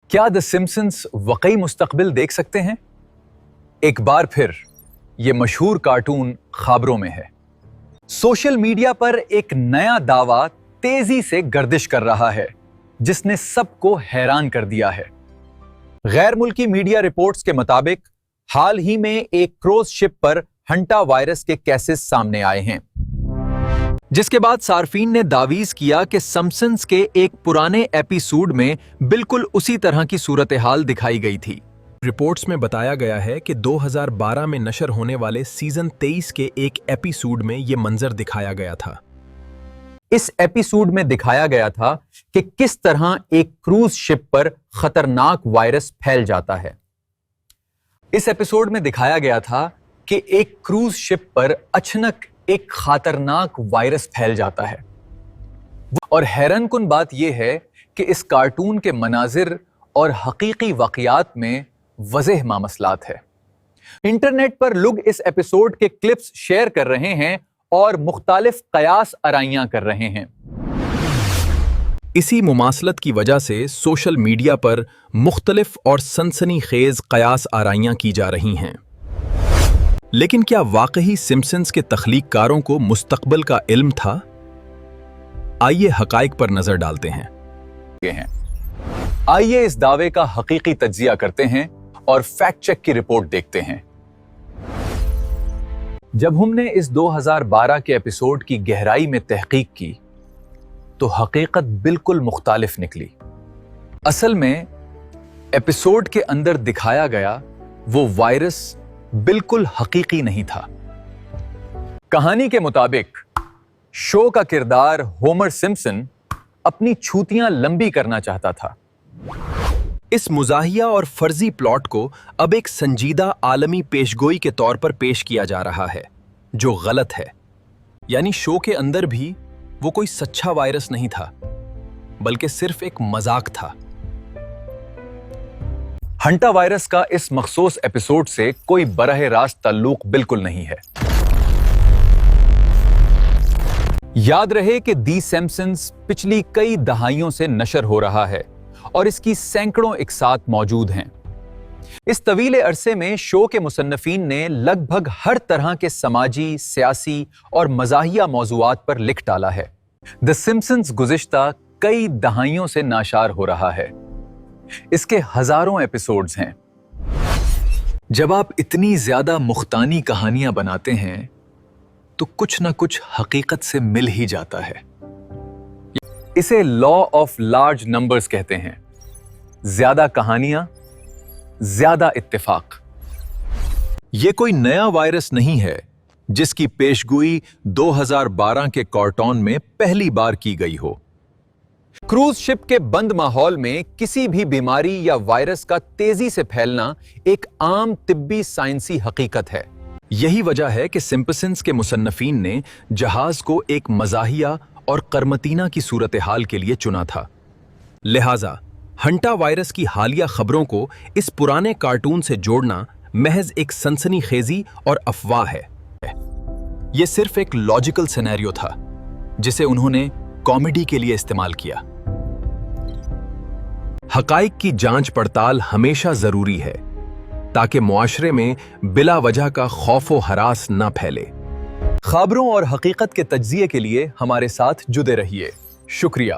کیا دی سمپسنز واقعی مستقبل دیکھ سکتے ہیں؟ ایک بار پھر یہ مشہور کارٹون خبروں میں ہے۔ سوشل میڈیا پر ایک نیا دعویٰ تیزی سے گردش کر رہا ہے جس نے سب کو حیران کر دیا ہے۔ غیر ملکی میڈیا رپورٹس کے مطابق حال ہی میں ایک کروز شپ پر ہنٹا وائرس کے کیسز سامنے آئے ہیں، جس کے بعد صارفین نے دعویز کیا کہ سمپسنز کے ایک پرانے ایپیسوڈ میں بالکل اسی طرح کی صورتحال دکھائی گئی تھی۔ رپورٹس میں بتایا گیا ہے کہ 2012 میں نشر ہونے والے سیزن 23 کے ایک ایپیسوڈ میں یہ منظر دکھایا گیا تھا۔ اس ایپیسوڈ میں دکھایا گیا تھا کہ کس طرح ایک کروز شپ پر خطرناک وائرس پھیل جاتا ہے۔ اس ایپیسوڈ میں دکھایا گیا تھا کہ ایک کروز شپ پر اچانک ایک خطرناک وائرس پھیل جاتا ہے، اور حیران کن بات یہ ہے کہ اس کارٹون کے مناظر اور حقیقی واقعات میں واضح مماثلات ہے۔ انٹرنیٹ پر لوگ اس ایپیسوڈ کے کلپس شیئر کر رہے ہیں اور مختلف قیاس آرائیاں کر رہے ہیں۔ اسی مماثلت کی وجہ سے سوشل میڈیا پر مختلف اور سنسنی خیز قیاس آرائیاں کی جا رہی ہیں۔ لیکن کیا واقعی سمپسنز کے تخلیق کاروں کو مستقبل کا علم تھا؟ آئیے حقائق پر نظر ڈالتے ہیں۔ آئیے اس دعوے کا حقیقی تجزیہ کرتے ہیں اور فیکٹ چیک کی رپورٹ دیکھتے ہیں۔ جب ہم نے اس 2012 کے ایپیسوڈ کی گہرائی میں تحقیق کی تو حقیقت بالکل مختلف نکلی۔ اصل میں ایپیسوڈ کے اندر دکھایا گیا وہ وائرس بالکل حقیقی نہیں تھا۔ کہانی کے مطابق شو کا کردار ہومر سمپسن اپنی چھوتیاں لمبی کرنا چاہتا تھا۔ اس مزاحیہ اور فرضی پلاٹ کو اب ایک سنجیدہ عالمی پیشگوئی کے طور پر پیش کیا جا رہا ہے، جو غلط ہے۔ یعنی شو کے اندر بھی وہ کوئی سچا وائرس نہیں تھا، بلکہ صرف ایک مذاق تھا۔ ہنٹا وائرس کا اس مخصوص ایپیسوڈ سے کوئی براہ راست تعلق بالکل نہیں ہے۔ یاد رہے کہ دی سمپسنز پچھلی کئی دہائیوں سے نشر ہو رہا ہے اور اس کی سینکڑوں اقساط موجود ہیں۔ اس طویل عرصے میں شو کے مصنفین نے لگ بھگ ہر طرح کے سماجی، سیاسی اور مزاحیہ موضوعات پر لکھ ڈالا ہے۔ دی سمپسنز گزشتہ کئی دہائیوں سے ناشر ہو رہا ہے۔ اس کے ہزاروں ایپیسوڈز ہیں۔ جب آپ اتنی زیادہ مختانی کہانیاں بناتے ہیں تو کچھ نہ کچھ حقیقت سے مل ہی جاتا ہے۔ اسے لا آف لارج نمبرز کہتے ہیں۔ زیادہ کہانیاں، زیادہ اتفاق۔ یہ کوئی نیا وائرس نہیں ہے جس کی پیشگوئی 2012 کے کارٹون میں پہلی بار کی گئی ہو۔ کروز شپ کے بند ماحول میں کسی بھی بیماری یا وائرس کا تیزی سے پھیلنا ایک عام طبی سائنسی حقیقت ہے۔ یہی وجہ ہے کہ سمپسنز کے مصنفین نے جہاز کو ایک مزاحیہ اور قرمطینہ کی صورتحال کے لیے چنا تھا۔ لہٰذا ہنٹا وائرس کی حالیہ خبروں کو اس پرانے کارٹون سے جوڑنا محض ایک سنسنی خیزی اور افواہ ہے۔ یہ صرف ایک لاجیکل سینیریو تھا جسے انہوں نے کامیڈی کے لیے استعمال کیا۔ حقائق کی جانچ پڑتال ہمیشہ ضروری ہے تاکہ معاشرے میں بلا وجہ کا خوف و ہراس نہ پھیلے۔ خبروں اور حقیقت کے تجزیے کے لیے ہمارے ساتھ جڑے رہیے۔ شکریہ۔